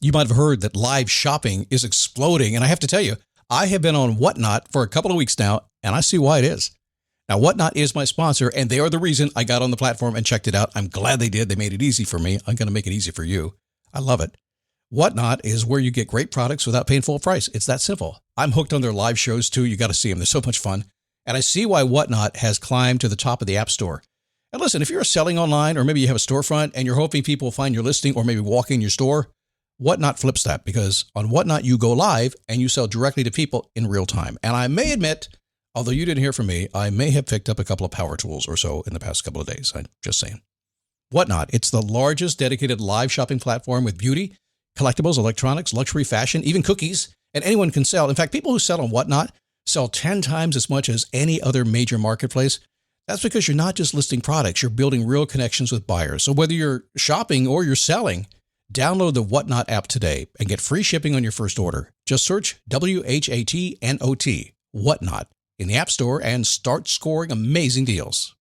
You might have heard that live shopping is exploding. And I have to tell you, I have been on Whatnot for a couple of weeks now, and I see why it is. Now, Whatnot is my sponsor, and they are the reason I got on the platform and checked it out. I'm glad they did. They made it easy for me. I'm going to make it easy for you. I love it. Whatnot is where you get great products without paying full price. It's that simple. I'm hooked on their live shows, too. You got to see them. They're so much fun. And I see why Whatnot has climbed to the top of the App Store. And listen, if you're selling online, or maybe you have a storefront and you're hoping people will find your listing or maybe walk in your store, Whatnot flips that, because on Whatnot, you go live and you sell directly to people in real time. And I may admit, although you didn't hear from me, I may have picked up a couple of power tools or so in the past couple of days. I'm just saying. Whatnot, it's the largest dedicated live shopping platform with beauty, collectibles, electronics, luxury, fashion, even cookies, and anyone can sell. In fact, people who sell on Whatnot sell 10 times as much as any other major marketplace. That's because you're not just listing products, you're building real connections with buyers. So whether you're shopping or you're selling, download the Whatnot app today and get free shipping on your first order. Just search WHATNOT, Whatnot, in the App Store and start scoring amazing deals.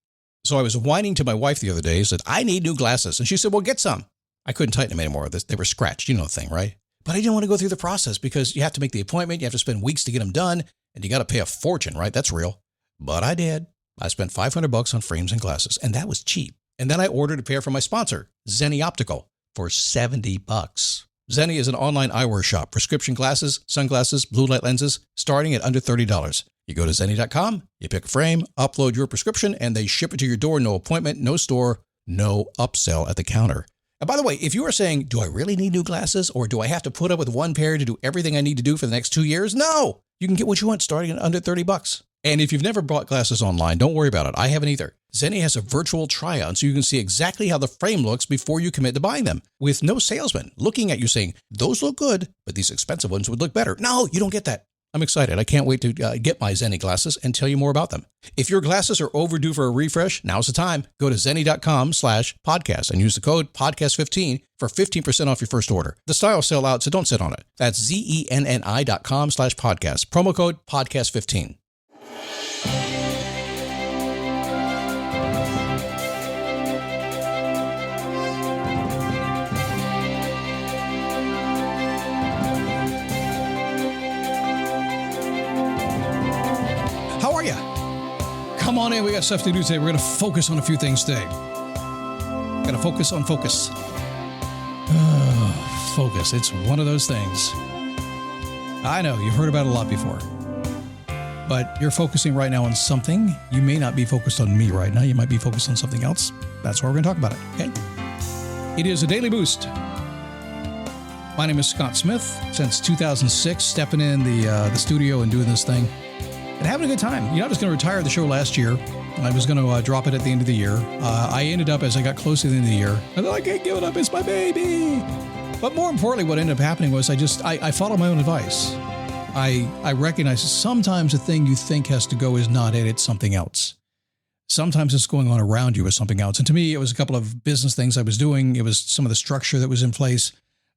So I was whining to my wife the other day, said, I need new glasses. And she said, well, get some. I couldn't tighten them anymore. They were scratched. You know the thing, right? But I didn't want to go through the process because you have to make the appointment. You have to spend weeks to get them done. And you got to pay a fortune, right? That's real. But I did. I spent $500 on frames and glasses, and that was cheap. And then I ordered a pair from my sponsor, Zenni Optical, for $70. Zenni is an online eyewear shop, prescription glasses, sunglasses, blue light lenses, starting at under $30. You go to Zenni.com, you pick a frame, upload your prescription, and they ship it to your door. No appointment, no store, no upsell at the counter. And by the way, if you are saying, do I really need new glasses, or do I have to put up with one pair to do everything I need to do for the next 2 years? No, you can get what you want starting at under $30. And if you've never bought glasses online, don't worry about it. I haven't either. Zenni has a virtual try-on so you can see exactly how the frame looks before you commit to buying them, with no salesman looking at you saying, those look good, but these expensive ones would look better. No, you don't get that. I'm excited. I can't wait to get my Zenni glasses and tell you more about them. If your glasses are overdue for a refresh, now's the time. Go to Zenni.com/podcast and use the code podcast15 for 15% off your first order. The styles sell out, so don't sit on it. That's Zenni.com/podcast. Promo code podcast15. How are you? Come on in. We got stuff to do today. We're going to focus on a few things today. Got to focus on focus. Focus. It's one of those things. I know you've heard about it a lot before, but you're focusing right now on something. You may not be focused on me right now. You might be focused on something else. That's why we're going to talk about it. Okay. It is a daily boost. My name is Scott Smith. Since 2006, stepping in the studio and doing this thing. And having a good time. You know, I was going to retire the show last year. I was going to drop it at the end of the year. I ended up, as I got close to the end of the year, I thought, I can't give it up. It's my baby. But more importantly, what ended up happening was I followed my own advice. I recognize sometimes the thing you think has to go is not it, it's something else. Sometimes it's going on around you is something else. And to me, it was a couple of business things I was doing. It was some of the structure that was in place.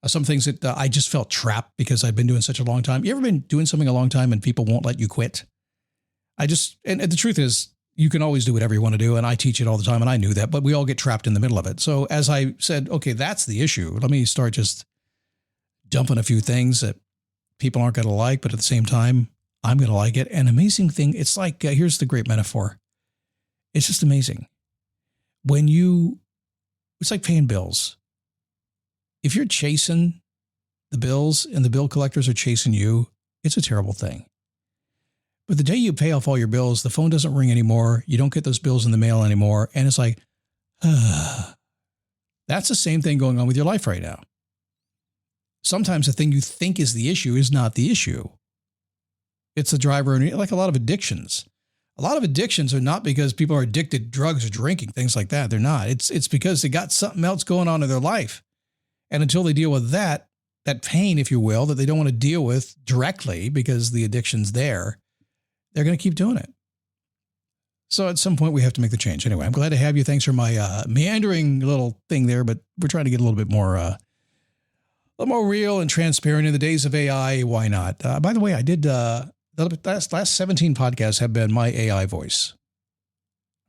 Some things that I just felt trapped because I'd been doing such a long time. You ever been doing something a long time and people won't let you quit? And the truth is, you can always do whatever you want to do. And I teach it all the time. And I knew that, but we all get trapped in the middle of it. So as I said, okay, that's the issue. Let me start just dumping a few things that people aren't going to like, but at the same time, I'm going to like it. An amazing thing. It's like, here's the great metaphor. It's just amazing. It's like paying bills. If you're chasing the bills and the bill collectors are chasing you, it's a terrible thing. But the day you pay off all your bills, the phone doesn't ring anymore. You don't get those bills in the mail anymore. And it's like, that's the same thing going on with your life right now. Sometimes the thing you think is the issue is not the issue. It's the driver, like a lot of addictions. A lot of addictions are not because people are addicted to drugs or drinking, things like that. They're not. It's because they got something else going on in their life. And until they deal with that pain, if you will, that they don't want to deal with directly because the addiction's there, they're going to keep doing it. So at some point we have to make the change. Anyway, I'm glad to have you. Thanks for my meandering little thing there, but we're trying to get a little bit more, a little more real and transparent in the days of AI. Why not? By the way, I did, the last 17 podcasts have been my AI voice.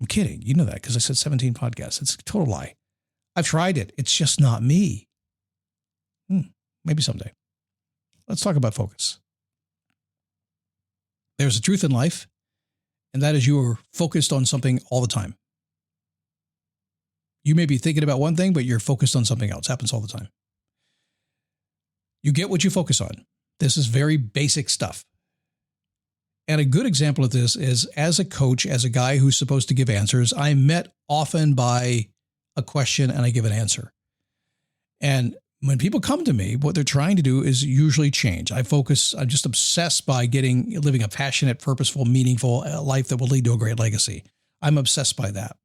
I'm kidding. You know that because I said 17 podcasts. It's a total lie. I've tried it. It's just not me. Maybe someday. Let's talk about focus. There's a truth in life, and that is you are focused on something all the time. You may be thinking about one thing, but you're focused on something else. Happens all the time. You get what you focus on. This is very basic stuff. And a good example of this is as a coach, as a guy who's supposed to give answers, I'm met often by a question and I give an answer. And when people come to me, what they're trying to do is usually change. I'm just obsessed by living a passionate, purposeful, meaningful life that will lead to a great legacy. I'm obsessed by that.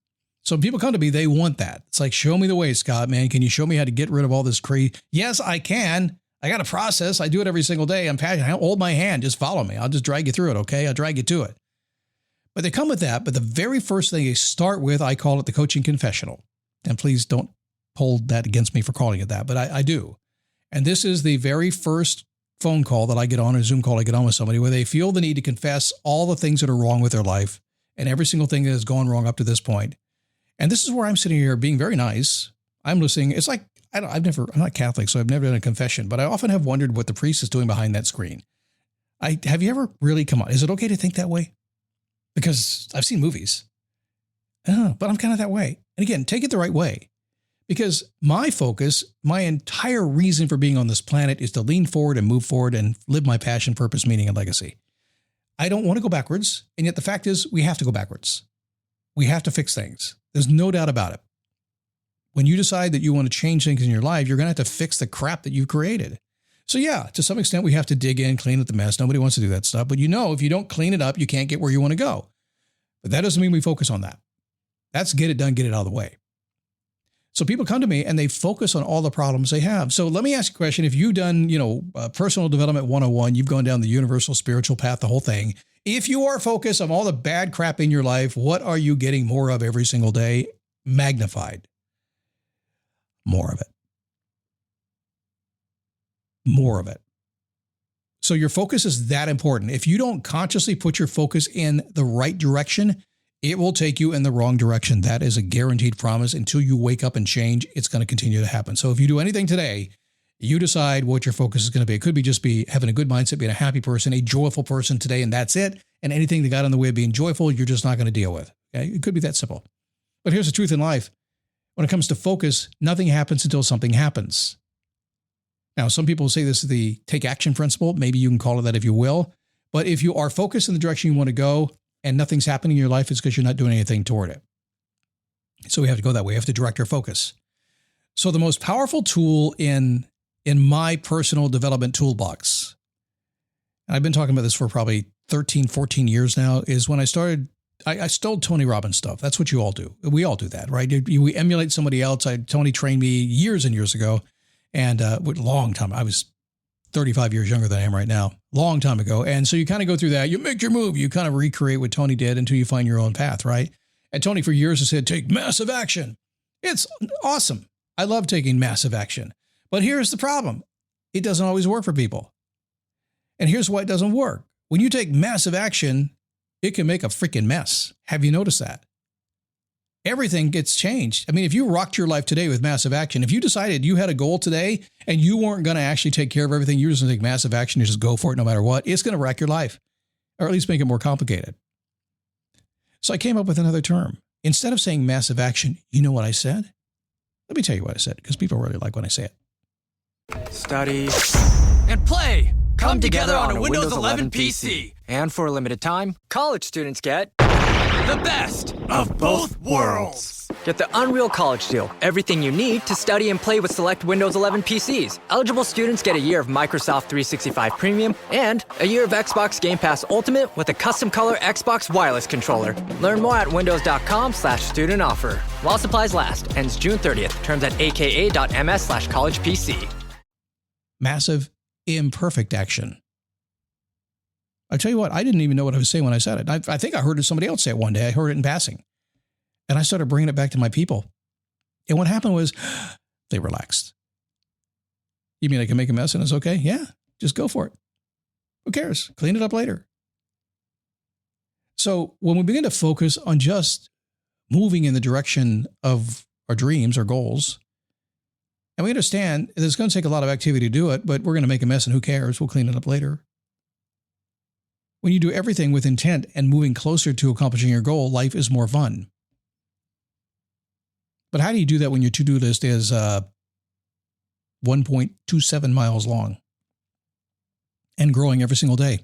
So when people come to me, they want that. It's like, show me the way, Scott, man. Can you show me how to get rid of all this crazy? Yes, I can. I got a process. I do it every single day. I'm passionate. I hold my hand. Just follow me. I'll just drag you through it. Okay. I'll drag you to it. But they come with that. But the very first thing they start with, I call it the coaching confessional. And please don't hold that against me for calling it that, but I do. And this is the very first phone call that I get on, or Zoom call I get on with somebody, where they feel the need to confess all the things that are wrong with their life and every single thing that has gone wrong up to this point. And this is where I'm sitting here being very nice. I'm listening. It's like, I'm not Catholic, so I've never done a confession, but I often have wondered what the priest is doing behind that screen. Have you ever really, come on, is it okay to think that way? Because I've seen movies, but I'm kind of that way. And again, take it the right way. Because my focus, my entire reason for being on this planet is to lean forward and move forward and live my passion, purpose, meaning, and legacy. I don't want to go backwards. And yet the fact is we have to go backwards. We have to fix things. There's no doubt about it. When you decide that you want to change things in your life, you're going to have to fix the crap that you've created. So yeah, to some extent, we have to dig in, clean up the mess. Nobody wants to do that stuff. But if you don't clean it up, you can't get where you want to go. But that doesn't mean we focus on that. That's get it done, get it out of the way. So people come to me and they focus on all the problems they have. So let me ask you a question. If you've done, personal development 101, you've gone down the universal spiritual path, the whole thing. If you are focused on all the bad crap in your life, what are you getting more of every single day? Magnified. More of it. More of it. So your focus is that important. If you don't consciously put your focus in the right direction, it will take you in the wrong direction. That is a guaranteed promise. Until you wake up and change, it's going to continue to happen. So if you do anything today, you decide what your focus is going to be. It could be just having a good mindset, being a happy person, a joyful person today, and that's it. And anything that got in the way of being joyful, you're just not going to deal with. Okay? It could be that simple. But here's the truth in life. When it comes to focus, nothing happens until something happens. Now, some people say this is the take action principle. Maybe you can call it that if you will. But if you are focused in the direction you want to go, and nothing's happening in your life, it's because you're not doing anything toward it. So we have to go that way. We have to direct our focus. So the most powerful tool in my personal development toolbox, and I've been talking about this for probably 13, 14 years now, is when I started, I stole Tony Robbins stuff. That's what you all do. We all do that, right? We emulate somebody else. Tony trained me years and years ago, and long time. I was 35 years younger than I am right now, long time ago. And so you kind of go through that. You make your move. You kind of recreate what Tony did until you find your own path, right? And Tony for years has said, take massive action. It's awesome. I love taking massive action. But here's the problem. It doesn't always work for people. And here's why it doesn't work. When you take massive action, it can make a freaking mess. Have you noticed that? Everything gets changed. I mean, if you rocked your life today with massive action, if you decided you had a goal today and you weren't going to actually take care of everything, you're just going to take massive action, you just go for it no matter what, it's going to wreck your life, or at least make it more complicated. So I came up with another term. Instead of saying massive action, you know what I said? Let me tell you what I said, because people really like when I say it. Study and play come together on a Windows 11 PC. And for a limited time, college students get the best of both worlds. Get the Unreal College Deal. Everything you need to study and play with select Windows 11 PCs. Eligible students get a year of Microsoft 365 Premium and a year of Xbox Game Pass Ultimate with a custom color Xbox wireless controller. Learn more at windows.com/student offer. While supplies last. Ends June 30th. Terms at aka.ms/collegepc. Massive imperfect action. I tell you what, I didn't even know what I was saying when I said it. I think I heard somebody else say it one day. I heard it in passing. And I started bringing it back to my people. And what happened was they relaxed. You mean I can make a mess and it's okay? Yeah, just go for it. Who cares? Clean it up later. So when we begin to focus on just moving in the direction of our dreams or goals, And we understand it's going to take a lot of activity to do it, but we're going to make a mess and who cares? We'll clean it up later. When you do everything with intent and moving closer to accomplishing your goal, life is more fun. But how do you do that when your to-do list is 1.27 miles long and growing every single day?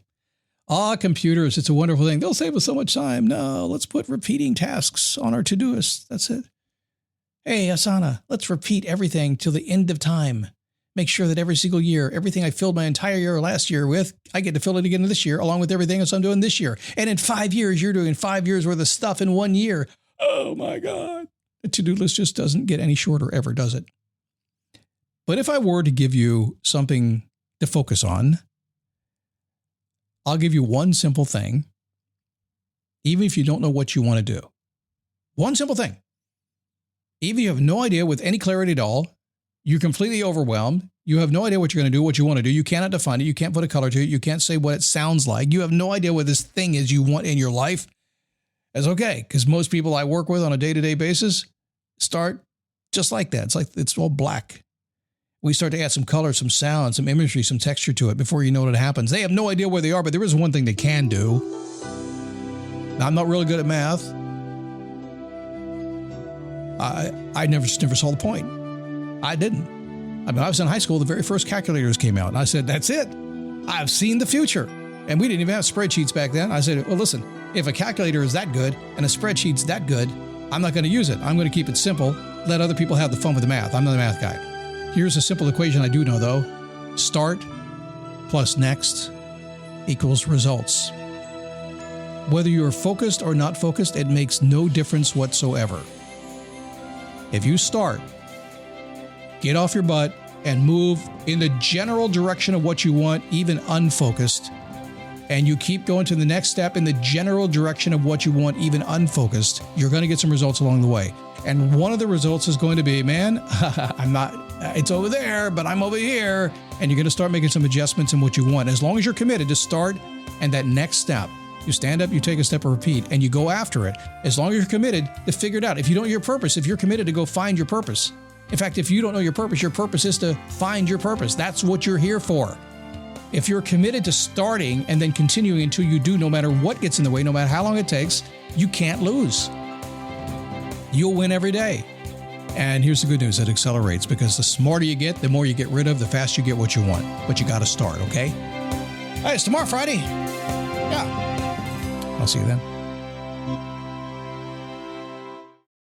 Computers, it's a wonderful thing. They'll save us so much time. No, let's put repeating tasks on our to-do list. That's it. Hey, Asana, let's repeat everything till the end of time. Make sure that every single year, everything I filled my entire year last year with, I get to fill it again this year, along with everything else I'm doing this year. And in 5 years, you're doing 5 years worth of stuff in 1 year. Oh my God. The to-do list just doesn't get any shorter ever, does it? But if I were to give you something to focus on, I'll give you one simple thing, even if you don't know what you want to do. One simple thing. Even if you have no idea with any clarity at all, you're completely overwhelmed, you have no idea what you're going to do, what you want to do, you cannot define it, you can't put a color to it, you can't say what it sounds like, you have no idea what this thing is you want in your life, that's okay, because most people I work with on a day-to-day basis start just like that. It's like it's all black. We start to add some color, some sound, some imagery, some texture to it before you know what happens. They have no idea where they are, but there is one thing they can do. Now, I'm not really good at math. I never saw the point. I didn't. I mean, I was in high school, the very first calculators came out, and I said, that's it. I've seen the future. And we didn't even have spreadsheets back then. I said, well, listen, if a calculator is that good and a spreadsheet's that good, I'm not going to use it. I'm going to keep it simple. Let other people have the fun with the math. I'm not a math guy. Here's a simple equation I do know, though. Start plus next equals results. Whether you are focused or not focused, it makes no difference whatsoever. If you start, get off your butt and move in the general direction of what you want, even unfocused, and you keep going to the next step in the general direction of what you want, even unfocused, you're going to get some results along the way. And one of the results is going to be, man, it's over there, but I'm over here. And you're going to start making some adjustments in what you want. As long as you're committed to start and that next step, you stand up, you take a step and repeat, and you go after it. As long as you're committed to figure it out. If you don't know your purpose, if you're committed to go find your purpose. In fact, if you don't know your purpose is to find your purpose. That's what you're here for. If you're committed to starting and then continuing until you do, no matter what gets in the way, no matter how long it takes, you can't lose. You'll win every day. And here's the good news, it accelerates because the smarter you get, the more you get rid of, the faster you get what you want. But you got to start, okay? Hey, it's tomorrow, Friday. Yeah. I'll see you then.